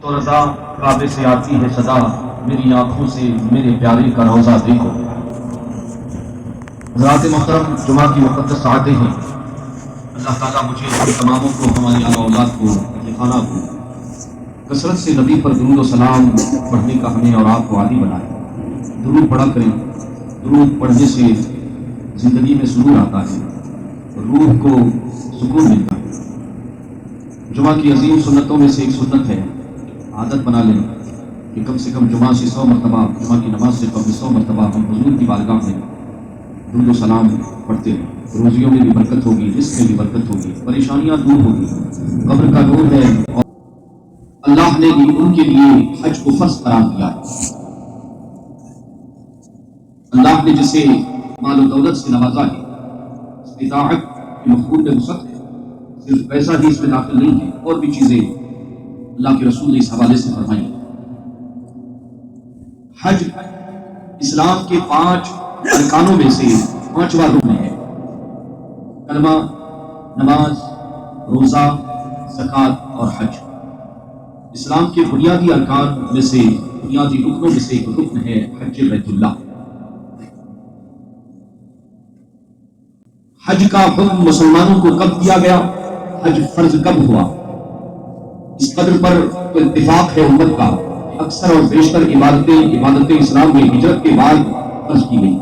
تو رضا کعبے سے آتی ہے صدا، میری آنکھوں سے میرے پیارے کا روزہ دیکھو۔ حضرات محترم، جمعہ کی مقدس ساعتیں ہیں۔ اللہ تعالیٰ مجھے ہم تماموں کو، ہماری آبا اولاد کو، خانہ کو کثرت سے نبی پر درود و سلام پڑھنے کا ہمیں اور آپ کو عادی بنائے۔ درود پڑھا کریں۔ درود پڑھنے سے زندگی میں سرور آتا ہے، روح کو سکون ملتا ہے۔ جمعہ کی عظیم سنتوں میں سے ایک سنت ہے، عادت بنا لیں کہ کم سے کم جمعہ سے 100 مرتبہ، جمعہ کی نماز سے قبل 100 مرتبہ ہم حضور کی بارگاہ میں درود و سلام پڑھتے ہیں۔ روزیوں میں بھی برکت ہوگی، رزق میں بھی برکت ہوگی، پریشانیاں دور ہوگی، قبر کا نور ہے، اور اللہ نے بھی ان کے لیے حج کو فرض قرار دیا ہے۔ اللہ نے جسے مال و دولت سے نوازا ہے، استطاعت کے مفہوم میں وسعت ہے، صرف پیسہ ہی اس میں داخل نہیں ہے، اور بھی چیزیں اللہ کے رسول نے اس حوالے سے فرمائی۔ حج اسلام کے 5 ارکانوں میں سے 5واں رکن ہے۔ کلمہ، نماز، روزہ، زکوٰۃ اور حج اسلام کے بنیادی ارکان میں سے، بنیادی رکنوں میں سے ایک رکن ہے حج بیت اللہ۔ حج کا حکم مسلمانوں کو کب دیا گیا؟ حج فرض کب ہوا؟ اس قدر پر تو اتفاق ہے امت کا کہ اکثر اور بیشتر عبادتیں اسلام میں ہجرت کے بعد فرض کی گئی۔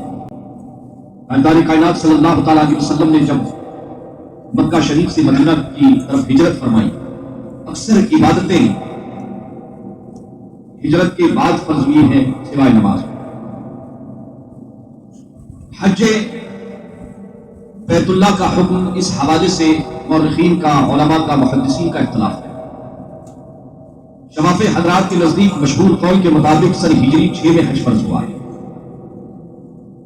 تاجدار کائنات صلی اللہ تعالیٰ علیہ وسلم نے جب مکہ شریف سے مدینہ کی طرف ہجرت فرمائی، اکثر عبادتیں ہجرت کے بعد فرض ہوئی ہیں سوائے نماز۔ حج بیت اللہ کا حکم اس حوالے سے مورخین کا، علماء کا، محدثین کا اختلاف ہے۔ شفاف حضرات کے نزدیک مشہور قول کے مطابق سن ہجری 6 میں حج فرض ہوا ہے،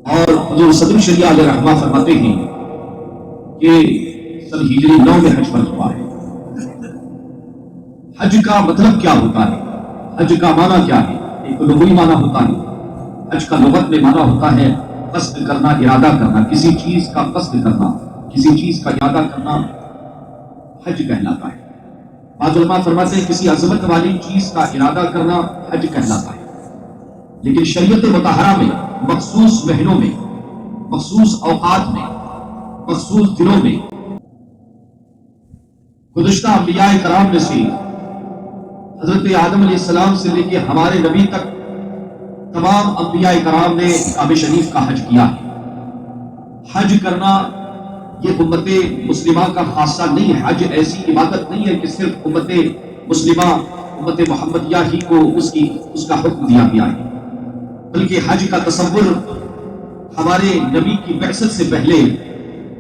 اور حضور صدر شریعہ علیہ رحمہ فرماتے ہیں کہ سن ہجری 9 میں حج فرض ہوا ہے۔ حج کا مطلب کیا ہوتا ہے؟ حج کا معنی کیا ہے؟ ایک لغوی معنی ہوتا ہے۔ حج کا لغت میں معنی ہوتا ہے قصد کرنا، ارادہ کرنا، کسی چیز کا قصد کرنا، کسی چیز کا ارادہ کرنا حج کہلاتا ہے۔ بعض علماء فرماتے ہیں کسی عظمت والی چیز کا ارادہ کرنا حج کہلاتا ہے۔ لیکن شریعت مطہرہ میں مخصوص مہینوں میں، مخصوص اوقات میں، مخصوص دنوں میں گزشتہ انبیاء کرام میں سے حضرت آدم علیہ السلام سے لے کے ہمارے نبی تک تمام انبیاء کرام نے کعبہ شریف کا حج کیا ہے۔ حج کرنا یہ امت مسلمہ کا خاصہ نہیں ہے۔ حج ایسی عبادت نہیں ہے کہ صرف امت مسلمہ، امت محمدیہ ہی کو اس کا حکم دیا گیا ہے، بلکہ حج کا تصور ہمارے نبی کی بعثت سے پہلے،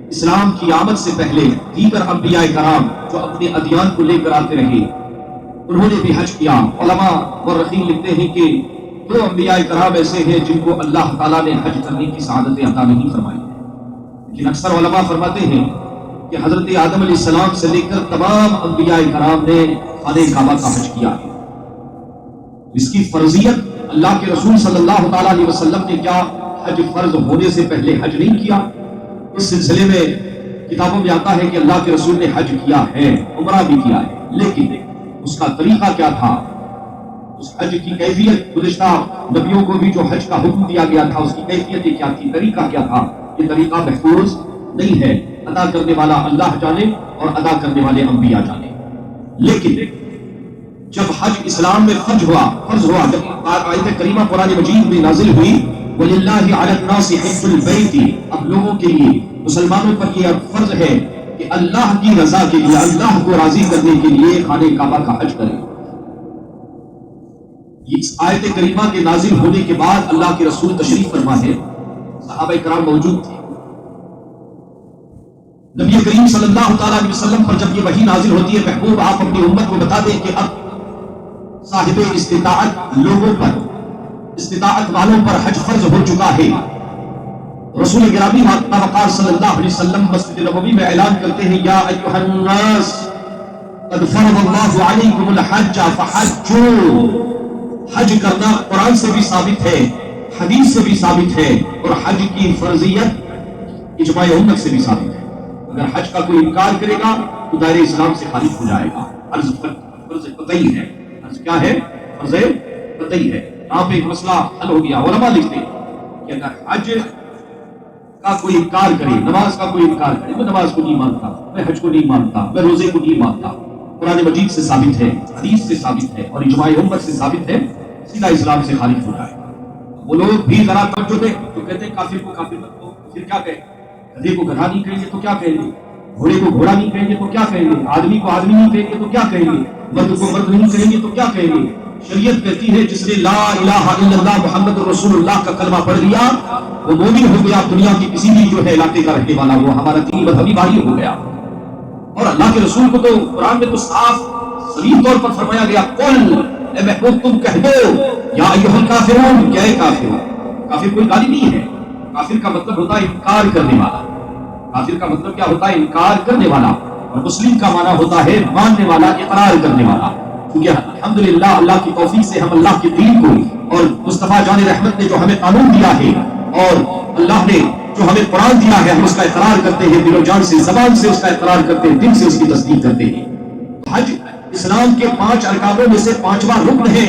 اسلام کی آمد سے پہلے دیگر انبیاء کرام جو اپنے ادیان کو لے کر آتے رہے، انہوں نے بھی حج کیا۔ علماء مورخین لکھتے ہیں کہ 2 انبیاء کرام ایسے ہیں جن کو اللہ تعالیٰ نے حج کرنے کی سعادت عطا نہیں فرمائی، لیکن اکثر علماء فرماتے ہیں کہ حضرت آدم علیہ السلام سے لے کر تمام انبیاء کرام نے خانہ کعبہ کا حج کیا ہے۔ اس کی فرضیت اللہ کے رسول صلی اللہ تعالیٰ علیہ وسلم نے کیا حج فرض ہونے سے پہلے حج نہیں کیا؟ اس سلسلے میں کتابوں میں آتا ہے کہ اللہ کے رسول نے حج کیا ہے، عمرہ بھی کیا ہے، لیکن اس کا طریقہ کیا تھا، اس حج کی کیفیت، گزشتہ نبیوں کو بھی جو حج کا حکم دیا گیا تھا اس کی کیفیت کیا تھی، طریقہ کیا تھا، یہ طریقہ محفوظ نہیں ہے۔ ادا کرنے والا اللہ جانے اور ادا کرنے والے انبیاء جانے۔ لیکن جب حج اسلام میں فرض ہوا، جب آیت کریمہ قرآن مجید میں نازل ہوئی، وَلِلَّهِ عَلَى النَّاسِ حِجُّ الْبَيْتِ، اب لوگوں کے لیے، مسلمانوں پر یہ فرض ہے کہ اللہ کی رضا کے لیے، اللہ کو راضی کرنے کے لیے خانہ کعبہ کا حج کریں۔ اس آیت کریمہ کے نازل ہونے کے بعد اللہ کے رسول تشریف فرما ہے، صحابہ کرام موجود تھے۔ نبی کریم صلی اللہ تعالیٰ علیہ وسلم پر جب یہ وحی نازل ہوتی ہے، محبوب آپ اپنی امت کو بتا دیں کہ اب صاحب استطاعت لوگوں پر، استطاعت والوں پر حج فرض ہو چکا ہے۔ رسول گرامی وقار صلی اللہ علیہ وسلم مسجد نبوی میں اعلان کرتے ہیں، یا ایھا الناس قد فرض اللہ علیکم الحج فحجوا۔ حج کرنا قرآن سے بھی ثابت ہے، حدیث سے بھی ثابت ہے، اور حج کی فرضیت اجماع امت سے بھی ثابت ہے۔ اگر حج کا کوئی انکار کرے گا تو دائرہ اسلام سے خارج ہو جائے گا۔ فرض قطعی ہے، حج کیا ہے؟ فرض قطعی ہے. یہاں پہ ایک مسئلہ حل ہو گیا. علماء لکھتے ہیں کہ اگر حج کا کوئی انکار کرے، نماز کا کوئی انکار کرے، میں نماز کو نہیں مانتا، میں حج کو نہیں مانتا، میں روزے کو نہیں مانتا، قرآن مجید سے ثابت ہے، حدیث سے ثابت ہے اور اجماع امت سے ثابت ہے، سیدھا اسلام سے خارج ہو جائے. وہ لوگ بھی ذرا توجہ دیں جو کہتے ہیں کافر کو کافر مت کہو، پھر کیا کہیں؟ گدھے کو گدھا نہیں کہیں گے تو کیا کہیں گے؟ گھوڑے کو گھوڑا نہیں کہیں گے تو کیا کہیں گے؟ آدمی کو آدمی نہیں کہیں گے تو کیا کہیں گے؟ مرد کو مرد نہیں کہیں گے تو کیا کہیں گے؟ شریعت کہتی ہے جس نے لا الہ الا اللہ محمد رسول اللہ کا کلمہ پڑھ لیا وہ مومن ہو گیا. دنیا کی کسی بھی جو ہے علاقے کا رہنے والا وہ ہمارا دینی مذہبی بھائی ہو گیا. اور اللہ کے رسول کو تو قرآن میں تو صاف صریح طور پر فرمایا گیا قل اے محبوب تم کہہ دو یا ایھا الکافرون، کیا ہے کافر؟ کافر کوئی گالی نہیں ہے. کافر کا مطلب ہوتا ہے انکار کرنے والا. کافر کا مطلب کیا ہوتا ہے؟ انکار کرنے والا. اور مسلم کا معنی ہوتا ہے ماننے والا، اقرار کرنے والا. کیونکہ الحمدللہ اللہ کی توفیق سے ہم اللہ کے دین کو اور مصطفیٰ جان رحمت نے جو ہمیں قانون دیا ہے اور اللہ نے جو ہمیں قرآن دیا ہے ہم اس کا اقرار کرتے ہیں دل و جان سے، زبان سے اس کا اقرار کرتے ہیں، دل سے اس کی تصدیق کرتے ہیں. حج اسلام کے 5 ارکانوں میں سے 5واں رکن ہے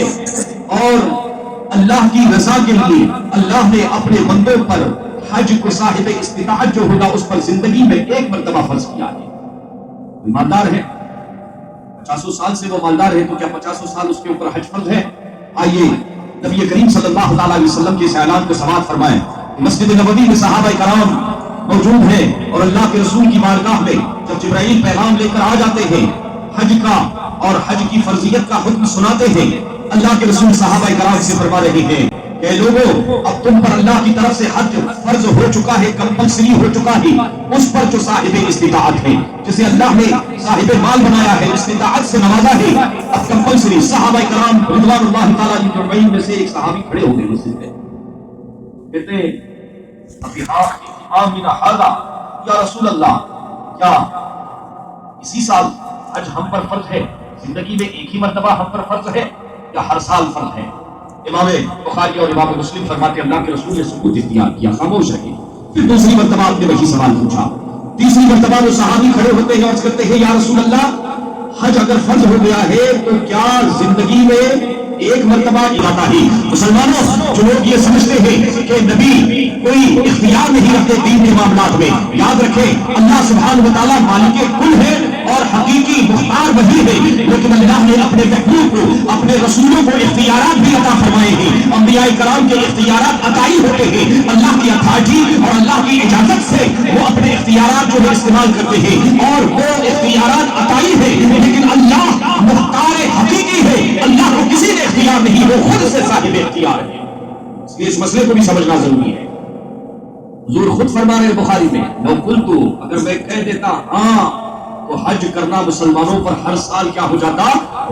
اور اللہ کی رضا کے لیے اللہ نے اپنے بندوں پر حج کو صاحب استطاعت جو ہوگا اس پر زندگی میں 1 مرتبہ فرض کیا ہے. ایماندار ہے 50 سال سے وہ مالدار ہے تو کیا 50 سال اس کے اوپر حج فرض ہے؟ آئیے نبی کریم صلی اللہ تعالیٰ علیہ وسلم کے اس اعلان کو سماعت فرمائیں. مسجد نبوی میں صحابہ کرام موجود ہیں اور اللہ کے رسول کی بارگاہ میں جب جبرائیل پیغام لے کر آ جاتے ہیں حج کا اور حج کی فرضیت کا حکم سناتے ہیں، اللہ کے رسول صحابہ کرام سے فرما رہے ہیں کہ لوگوں اب تم پر اللہ کی طرف سے حج فرض ہو چکا ہے، کمپلسری ہو چکا ہے اس پر جو صاحب استطاعت ہے، جسے اللہ نے صاحب مال بنایا ہے، استطاعت سے نوازا ہے، اب کمپلسری. صحابہ کرام رضوان اللہ تعالیٰ علیہم میں سے ایک صحابی کھڑے ہو گئے مسجد میں، کہتے ہیں یا رسول اللہ کیا اسی سال حج ہم پر فرض ہے؟ زندگی میں ایک ہی مرتبہ ہم پر فرض ہے یا ہر سال فرض ہے؟ امام بخاری اور امام مسلم فرماتے اللہ کے رسول نے سکوت اختیار کیا، خاموش رہے. پھر دوسری مرتبہ آپ نے وہی سوال پوچھا. تیسری مرتبہ وہ صحابی کھڑے ہوتے ہیں عرض کرتے ہیں یا رسول اللہ حج اگر فرض ہو گیا ہے تو کیا زندگی میں 1 مرتبہ جاتا ہی؟ مسلمانوں جو لوگ یہ سمجھتے ہیں کہ نبی کوئی اختیار نہیں رکھتے دین کے معاملات میں، یاد رکھیں اللہ سبحانہ و تعالیٰ مالک کل ہے اور حقیقی مختار وہی ہے، لیکن اللہ نے اپنے محبوب کو اپنے رسولوں کو اختیارات بھی عطا فرمائے ہیں. انبیاء کرام کے اختیارات عطائی ہوتے ہیں، اللہ کی اتھارٹی اور اللہ کی اجازت سے وہ اپنے اختیارات جو ہے استعمال کرتے ہیں اور وہ اختیارات عطائی ہے، لیکن اللہ مختار حقیقی ہے. اللہ کو کسی نے اختیار نہیں، وہ خود سے صاحب اختیار ہے. اس مسئلے کو بھی سمجھنا ضروری ہے. حضور خود فرما رہے بخاری میں لو قلت اگر میں کہہ دیتا ہاں تو حج کرنا مسلمانوں پر ہر سال کیا ہو جاتا؟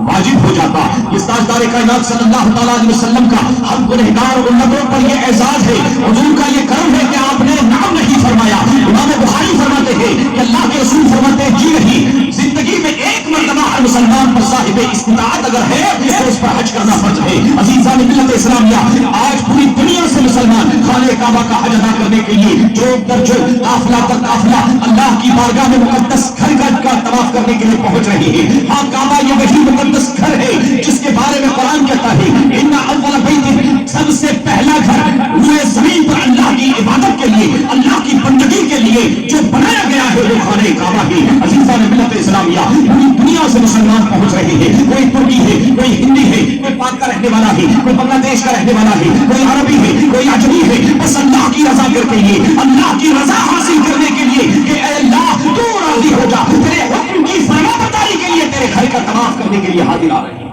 واجب ہو جاتا. اس تاجدار کائنات صلی اللہ تعالیٰ علیہ وسلم کا ہم گنہگار امتوں پر یہ اعزاز ہے، حضور کا یہ کرم ہے کہ آپ نے نام نہیں فرمایا. امام بخاری فرماتے ہیں کہ اللہ کے رسول فرماتے ہیں جی نہیں، زندگی میں 1 مرتبہ ہر مسلمان پر صاحب استطاعت اگر ہے تو اس پر حج کرنا فرض ہے. عزیزان ملت اسلامیہ آج پوری دنیا سے مسلمان خانہ کعبہ کا حج ادا کرنے کے لیے جو درجو قافلہ پر قافلہ اللہ کی بارگاہ میں مقدس گھر کا طواف کرنے کے لیے پہنچ رہے ہیں. ہاں کعبہ یہ وہی مقدس گھر ہے جس کے بارے میں قرآن کہتا ہے ان اول بیت، سب سے پہلا گھر روئے زمین پر اللہ کی عبادت کے لیے، اللہ کی بندگی کے لیے جو بنایا گیا ہے وہ خانہ کعبہ ہے. عزیزان ملت اسلامیہ پوری دنیا سے مسلمان پہنچ رہے ہیں، کوئی ترکی ہے، کوئی ہندی ہے، کوئی پاک کا رہنے والا ہے، کوئی بنگلہ دیش کا رہنے والا ہے، کوئی عربی ہے، کوئی اجمی ہے، بس اللہ کی رضا کے لیے، اللہ کی رضا حاصل کرنے کے لیے کہ اے اللہ تو راضی ہو جا، تیرے حکم کی فرمانبرداری کے لیے، تیرے گھر کا طواف کرنے کے لیے حاضر آ رہے ہیں.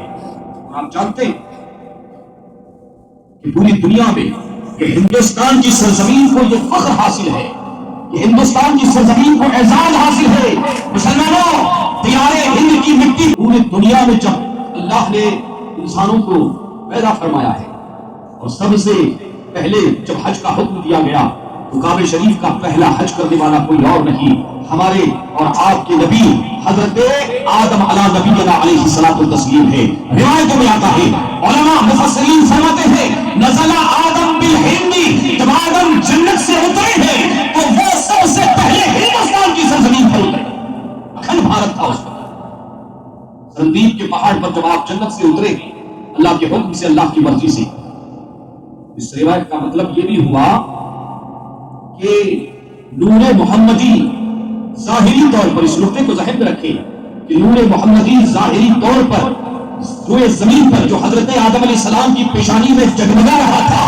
آپ جانتے ہیں کہ پوری دنیا میں کہ ہندوستان کی سرزمین کو یہ فخر حاصل ہے، کہ ہندوستان کی سرزمین کو اعزاز حاصل ہے. مسلمانوں دیار ہند کی مٹی پوری دنیا میں جب اللہ نے انسانوں کو پیدا فرمایا ہے اور سب سے پہلے جب حج کا حکم دیا گیا تو کعبہ شریف کا پہلا حج کرنے والا کوئی اور نہیں ہمارے اور آپ کے نبی حضرت آدم علیہ نبینا علیہ الصلوۃ والتسلیم ہے. روایتوں میں آتا ہے علماء مفسرین فرماتے ہیں نزل آدم بالہند، جب آدم جنت سے اترے ہیں تو وہ سب سے پہلے ہندوستان کی سرزمین پر اترے. اکھنڈ بھارت تھا اس وقت، سندیپ صدیق کے پہاڑ پر جب آپ جنت سے اترے اللہ کے حکم سے، اللہ کی مرضی سے. اس روایت کا مطلب یہ بھی ہوا کہ نور محمدی ظاہری طور پر، اس نقطے کو ذہن میں رکھیں کہ نور محمدی ظاہری طور پر روئے زمین پر جو حضرت آدم علیہ السلام کی پیشانی میں جگمگا رہا تھا،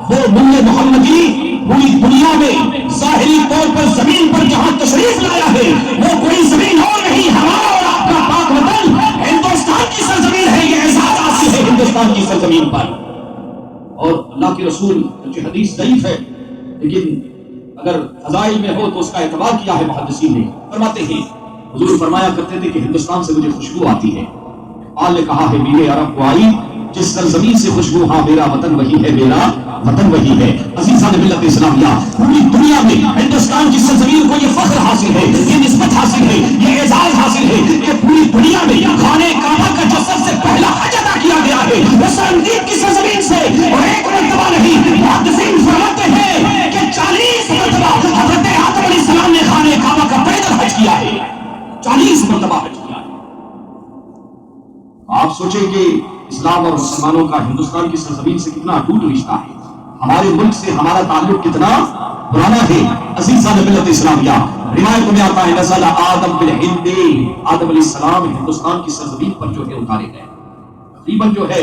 وہ نور محمدی پوری دنیا میں ظاہری طور پر زمین پر جہاں تشریف لایا ہے وہ کوئی زمین اور نہیں، ہمارا اور آپ کا پاک وطن ہندوستان کی سرزمین ہے. یہ احساس حاصل ہے ہندوستان کی سرزمین پر. اور اللہ کے رسول کی حدیث ضعیف ہے لیکن اگر فضائل میں ہو تو اس کا اعتبار کیا ہے محدثین نے. فرماتے ہیں حضور فرمایا کرتے تھے کہ ہندوستان سے مجھے خوشبو آتی ہے. اقبال نے کہا ہے میرے عرب کو آئی جس سرزمین سے خوشبو، ہاں میرا وطن وہی ہے، میرا وطن وہی ہے. عزیزان ملت اسلامیہ، پوری دنیا میں ہندوستان کی سرزمین کو یہ فخر حاصل ہے، یہ نسبت حاصل ہے، یہ اعزاز حاصل ہے کہ پوری دنیا میں خانہ کعبہ کا جو سب سے پہلا حج ادا کیا گیا ہے وہ سرزمین کی سرزمین سے، اور ایک مرتبہ نہیں، محدثین فرماتے ہیں کہ 40 مرتبہ حضرت آدم علیہ السلام نے خانہ کعبہ کا پیدل حج کیا ہے. 40 مرتبہ حج کیا ہے. آپ سوچیں کہ اسلام اور مسلمانوں کا ہندوستان کی سرزمین سے کتنا اٹوٹ رشتہ ہے، ہمارے ملک سے ہمارا تعلق کتنا پرانا ہے. عزیزان ملت اسلامیہ، روایت میں آتا ہے نزل آدم بالہند، آدم علیہ السلام ہندوستان کی سرزمین پر جو ہے اتارے گئے. تقریباً جو ہے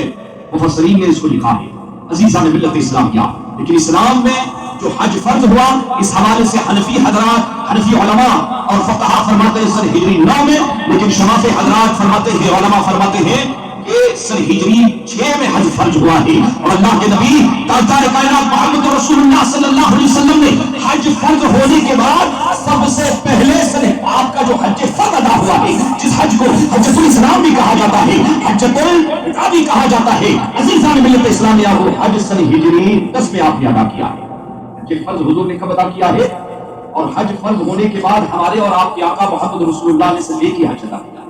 مفسرین نے اس کو لکھا ہے. عزیزان ملت اسلامیہ، لیکن اسلام میں جو حج فرض ہوا اس حوالے سے حنفی حضرات، حنفی علماء اور فقہا فرماتے ہیں سن ہجری 9 میں، لیکن شافعی حضرات فرماتے ہیں، علماء فرماتے ہیں کہ سن ہجری 6 میں حج فرض ہوا ہے. اور اللہ کے نبی تاجدار کائنات محمد رسول اللہ صلی اللہ علیہ وسلم نے حج فرض ہونے کے بعد سب سے پہلے سن آپ کا جو حج فرض ادا ہوا ہے، جس حج کو حجۃ الاسلام بھی کہا جاتا ہے، حجۃ الوداع بھی کہا جاتا ہے، عزیزان ملت اسلامیہ، وہ حج سن ہجری 10 میں آپ نے ادا کیا ہے. حج فرض حضور نے کب ادا کیا ہے؟ اور حج فرض ہونے کے بعد ہمارے اور آپ کے آقا محمد رسول اللہ نے سن ایک ہی حج ادا کیا.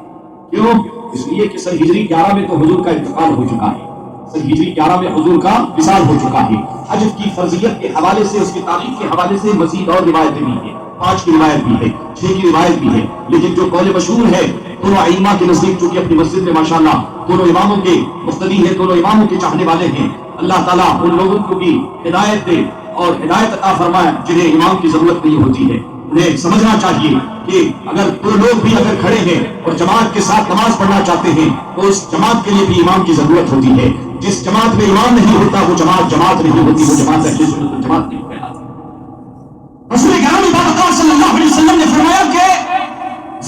کیوں؟ اس لیے کہ سن ہجری 11 میں تو حضور کا انتقال ہو چکا ہے، سن ہجری 11 میں حضور کا وصال ہو چکا ہے. حج کی فرضیت کے حوالے سے، اس کی تاریخ کے حوالے سے مزید اور روایتیں بھی ہیں. 5 کی روایت بھی ہے، 6 کی روایت بھی ہے، لیکن جو قول مشہور ہے دونوں ائمہ کے نزدیک، چونکہ اپنی مسجد میں ماشاءاللہ دونوں اماموں کے مقتدی ہیں، دونوں اماموں کے چاہنے والے ہیں، اللہ تعالیٰ ان لوگوں کو بھی ہدایت دے اور ہدایت عطا فرمائے جنہیں امام کی ضرورت نہیں ہوتی ہے. انہیں سمجھنا چاہیے کہ اگر دو لوگ بھی اگر کھڑے ہیں اور جماعت کے ساتھ نماز پڑھنا چاہتے ہیں تو اس جماعت کے لیے بھی امام کی ضرورت ہوتی ہے. جس جماعت میں امام نہیں ہوتا وہ جماعت نہیں ہوتی، وہ جماعت اہل سنت والجماعت نہیں کہلاتی. رسول کریم صلی اللہ علیہ وسلم نے فرمایا کہ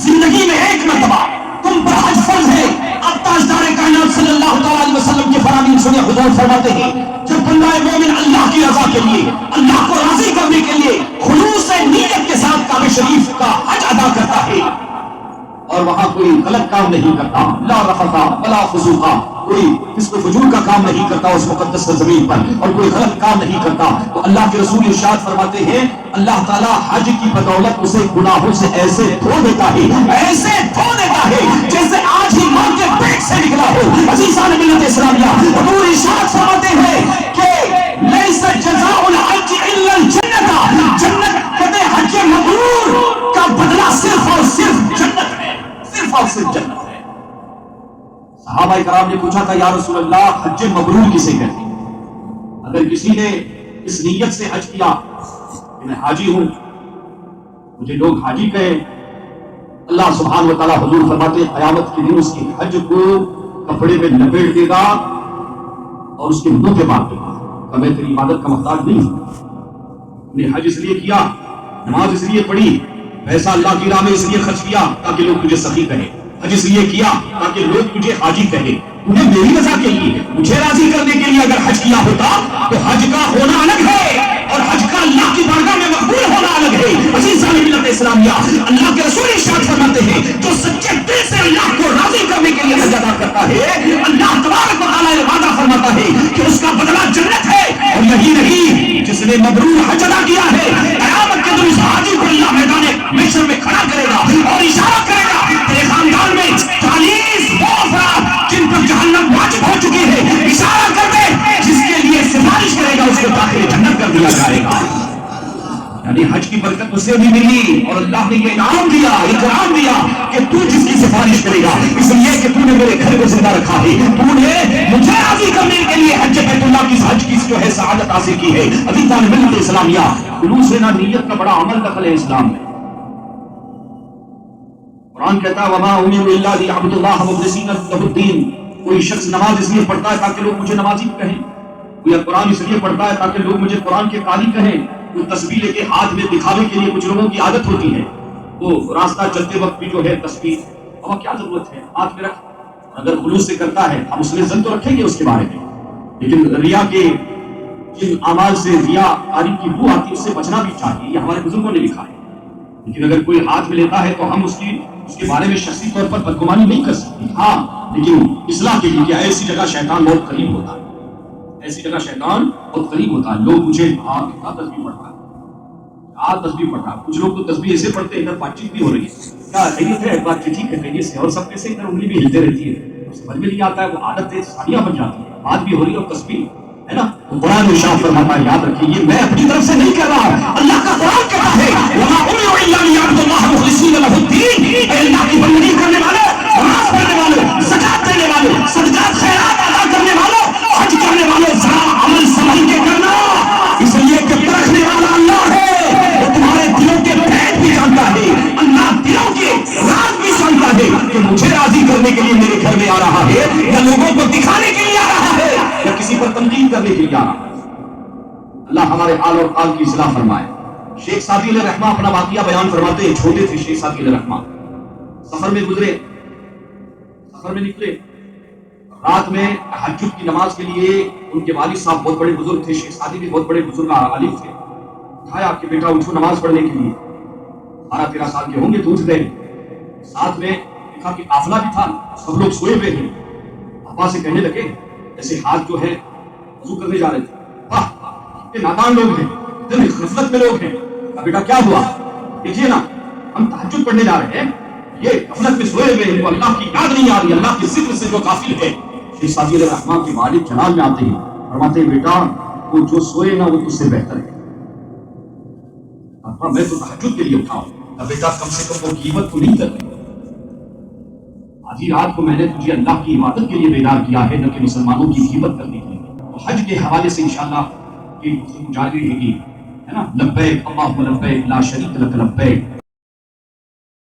زندگی میں ایک مرتبہ تم پر حج فرض ہے. اب تاجدار کائنات صلی اللہ علیہ وسلم کے فرامین سنے. حضور فرماتے ہیں جب بندہ مومن اللہ کی رضا کے لیے، اللہ کو راضی کرنے کے لیے خلوص نیت کے ساتھ کعبہ شریف کا حج ادا کرتا ہے اور وہاں کوئی غلط کام نہیں کرتا، لا رفث ولا فسوق، کوئی فسق و فجور کا کام نہیں کرتا اس مقدس سرزمین پر، اور کوئی غلط کام نہیں کرتا، تو اللہ کے رسول ارشاد فرماتے ہیں اللہ تعالیٰ حج کی بدولت اسے گناہوں سے ایسے دھو دیتا ہے، ایسے دھو دیتا ہے جیسے آج ہی ماں کے پیٹ سے نکلا ہو. عزیزان ملت اسلامیہ، حضور ارشاد فرماتے ہیں کہ لیس جزاء الحج الا الجنہ، جنت کہتے حج مبرور کا بدلہ صرف اور صرف جنت ہے، صرف اور صرف جنت ہے. صحابہ کرام نے پوچھا تھا یا رسول اللہ حج مبرور کسے کہتے ہیں؟ اگر کسی نے اس نیت سے حج کیا کہ میں حاجی ہوں، مجھے لوگ حاجی کہیں، اللہ سبحانہ وتعالی حضور فرماتے ہیں قیامت کے دن اس کی حج کو کپڑے میں لپیٹ دے گا اور اس کے منہ پہ مار دے گا کہ میں تیری عبادت کا محتاج نہیں ہوں، نے حج اس لیے کیا، نماز اس لیے پڑھی، پیسہ اللہ کی راہ میں اس لیے خرچ کیا تاکہ لوگ تجھے سخی کہیں، حج اس لیے کیا تاکہ لوگ تجھے حاجی کہیں، انہیں میری رضا کے لیے، مجھے راضی کرنے کے لیے اگر حج کیا ہوتا تو حج کا ہونا الگ ہے اور حج کا اللہ کی بارگاہ میں مقبول ہونا الگ ہے. عزیزان ملت اسلامیہ، اللہ کے رسول ارشاد فرماتے ہیں جو سچے دل سے اللہ کو راضی کرنے کے لیے حج ادا کرتا ہے اللہ تبارک و تعالیٰ وعدہ فرماتا ہے کہ اس کا بدلہ جنت ہے. اور یہی نہیں، جس نے مبرور حج ادا کیا ہے قیامت کے دن اس حاجی کو اللہ میدان محشر میں کھڑا کرے گا اور اشارہ کرے گا تیرے خاندان میں 40 وہ افراد جن پر جہنم واجب ہو چکی ہے، اشارہ کر دے جس کے لیے سفارش کرے گا اس کو داخل جنت کر دیا جائے گا. یعنی حج کی برکت اسے بھی ملی اور اور اللہ نے یہ انعام دیا، اکرام دیا کہ تو جس کی سفارش کرے گا، اس لیے کہ تو نے میرے گھر کو زندہ رکھا ہے، تو نے مجھے راضی کرنے کے لیے حج بیت اللہ کی حج کی جو ہے سعادت حاصل کی ہے۔ عزیزان ملت اسلامیہ، خلوص نیت کا بڑا عمل دخل ہے اسلام میں۔ قرآن کہتا ہے وما امروا الا ليعبدوا الله مخلصين له الدين، کوئی شخص نماز اس لیے پڑھتا ہے تاکہ لوگ مجھے نمازی کہیں، کوئی قرآن اس لیے پڑھتا ہے تاکہ لوگ مجھے قرآن کے قاری کہیں، کوئی تسبیح لے کے ہاتھ میں دکھاوے کے لیے کچھ لوگوں کی عادت ہوتی ہے، وہ راستہ چلتے وقت بھی جو ہے تسبیح، اب کیا ضرورت ہے، ہاتھ میں رکھ، اگر خلوص سے کرتا ہے ہم اس میں زن تو رکھیں گے اس کے بارے میں، لیکن ریا کے جن اعمال سے ریا کاری کی بو آتی ہے اس سے بچنا بھی چاہیے، یہ ہمارے بزرگوں نے لکھا ہے۔ لیکن اگر کوئی ہاتھ میں لیتا ہے تو ہم اس کے بارے میں شخصی طور پر بدگمانی نہیں کر سکتے، ہاں لیکن اصلاح کے لیے کہ ایسی جگہ شیطان بہت قریب ہوتا ہے، ایسی جگہ شیطان بہت قریب ہوتا ہے، لوگ مجھے کتنا تسبیح پڑھتا ہے، تسبیح پڑھتا ہے، کچھ لوگ تو تسبیح ایسے پڑھتے ہیں ادھر بات چیت بھی ہو رہی ہے، کیا خیریت ہے، بات ٹھیک ہے خیریت سے، اور سب کیسے ادھر انگلی بھی ہلتے رہتی ہے، سمجھ میں نہیں آتا ہے، وہ عادت ہے ثانیہ بن جاتی ہے، بات بھی ہو رہی ہے اور تسبیح ہے نا۔ قرآن ارشاد فرماتا ہے، یاد رکھیے یہ میں اپنی طرف سے نہیں کر رہا ہوں، اللہ کا قرآن کہتا ہے وما امروا الا ليعبدوا الله مخلصين له الدين، اے اللہ کی بندگی کرنے والوں، نماز پڑھنے والوں، زکات دینے والوں، صدقات خیرات ادا کرنے والوں، حج کرنے والوں، ذرا عمل سنبھل کے کرنا، اس لیے کہ پرکھنے والا اللہ ہے، وہ تمہارے دلوں کے بھید بھی جانتا ہے، اللہ دلوں کے راز بھی جانتا ہے کہ مجھے راضی کرنے کے لیے میرے گھر میں آ رہا ہے یا لوگوں کو دکھانے کے لیے آ رہا ہے یا کسی پر تنقید کرنے کے لیے آ رہا ہے۔ اللہ ہمارے حال اور قال کی اصلاح فرمائے۔ شیخ سعدی علیہ رحمہ اپنا واقعہ بیان فرماتے ہیں، چھوٹے تھے شیخ سعدی علیہ رحمہ، سفر میں گزرے، سفر میں نکلے، رات میں تہجد کی نماز کے لیے ان کے والد صاحب بہت بڑے بزرگ تھے، شیخ سعدی بھی بہت بڑے بزرگ عالم تھے، اٹھایا کہ بیٹا اٹھو نماز پڑھنے کے لیے، 12-13 سال کے ہوں گے تو اٹھ گئے، ساتھ میں دیکھا کہ قافلہ بھی تھا، سب لوگ سوئے ہوئے ہیں، ابا سے کہنے لگے ایسے ہاتھ جو ہے وضو کرنے جا رہے تھے، واہ کتنے نادان لوگ ہیں، اتنے غفلت میں لوگ ہیں، کہا بیٹا کیا ہوا، دیکھیے نا ہم تہجد پڑھنے جا رہے ہیں، یہ غفلت میں سوئے ہوئے ہیں، وہ اللہ کی یاد نہیں آ رہی، اللہ کے ذکر سے جو غافل ہے۔ شیخ سعدی علیہ الرحمٰن کے والد جلال میں آتے ہیں، فرماتے ہیں بیٹا وہ جو سوئے نا وہ تجھ سے بہتر ہے، میں تو تہجد کے لیے اٹھا ہوں، بیٹا کم سے کم وہ غیبت تو نہیں کر رہی، آدھی رات کو میں نے تجھے اللہ کی عبادت کے لیے بیدار کیا ہے نہ کہ مسلمانوں کی غیبت کرنے کے لیے۔ تو حج کے حوالے سے انشاءاللہ یہ گفتگو جاری رہے گی، ہے نا، لبیک اللہم لبیک لا شریک لک لبیک،